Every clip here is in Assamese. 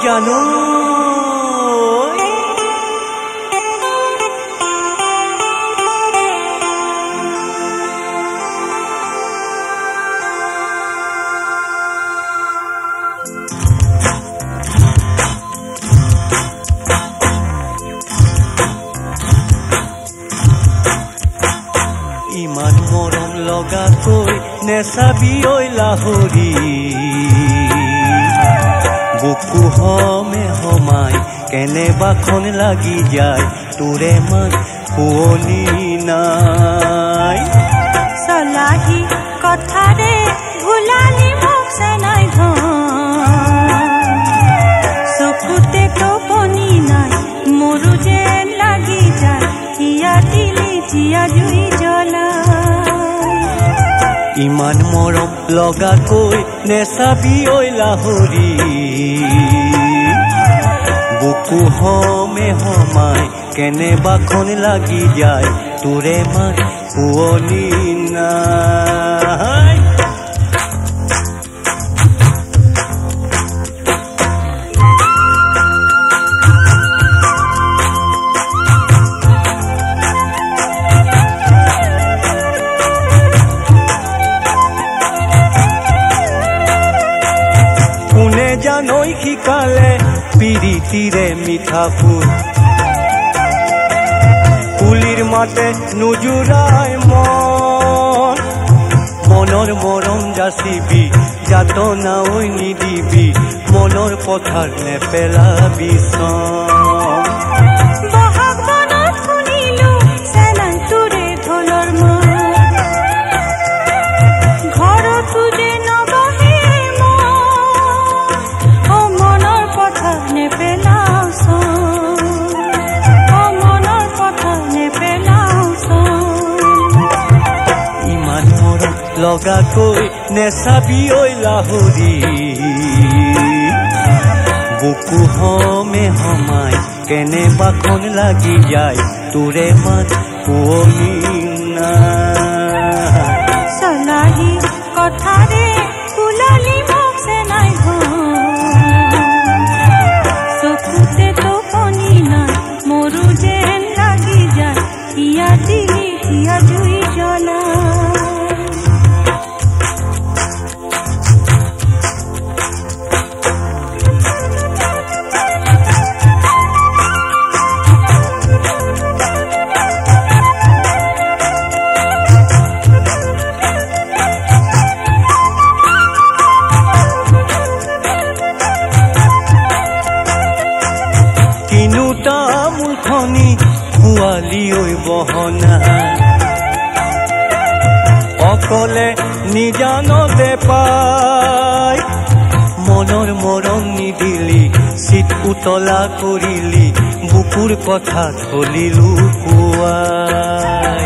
জানো ইমান মৰম লগাকৈ নেচাবি ঐ লাহৰি বুকু হমে হমাই কেনেবাখন লাগি যায় তোৰে মান শুৱনি নাই চলাহি কথাৰে ভুলালি মোক চেনাই চকুতে টোপনি নাই মোৰো যেন লাগি যায় হিয়া দিলি জিয়া জুই জ্বলা ইমান মৰম লগাকৈ নেচাবি ঐ লাহৰি বুকু হমে হমাই কেনেবাখন লাগি যায় তোৰে মান শুৱনি নাই জানৈ শিকালে পিৰিতিৰে মিঠা ফুল কুলিৰ মাতে নুজুৰাই মনৰ মৰম যাচিবি যাতনা ঐ নিদিবি মনৰ পথাৰ নেপেলাবি বহাগ বনত শুনিলো চেনাই তোৰে ঢোলৰ মাত ঘৰতো যে নবহে মনৰ পথাৰ নেপেলাও মনৰ পথাৰ নেপেলাও ইমান মৰম লগাকৈ নেচাবি ঐ লাহৰি বুকু হমে হমাই কেনেবাখন লাগি যায় তোৰে মান শুৱনি নাই চলাহি কথাৰে ফুলালি মোক চেনাই চকুতে টোপনি নাই মোৰো যেন লাগি যায় হিয়া দিলি হিয়া জুই জ্বলা তামোলখনি পোৱালি ঐ বহনা অকলে নিজানতে পাই মনৰ মৰম নিদিলি চিত উতলা কৰিলি বুকুৰ কথা থলিলো কোৱাই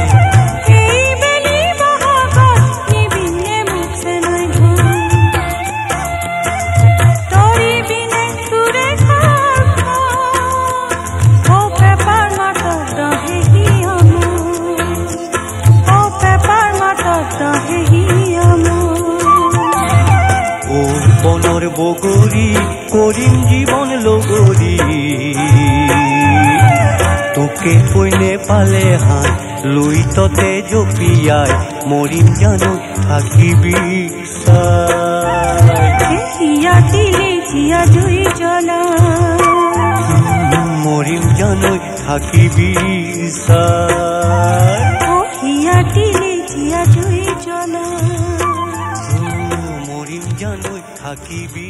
বনৰ বগৰী কৰিম জীৱন লগৰী তোকে কইনে পালে হাত লৈ ততে জপিয়াই মৰিম জানো থাকিবি হিয়া দিলি জিয়া জুই জ্বলা মৰিম জানো থাকিবি হিয়া দিলি জিয়া জুই জ্বলা মৰিম জানো থাকিবি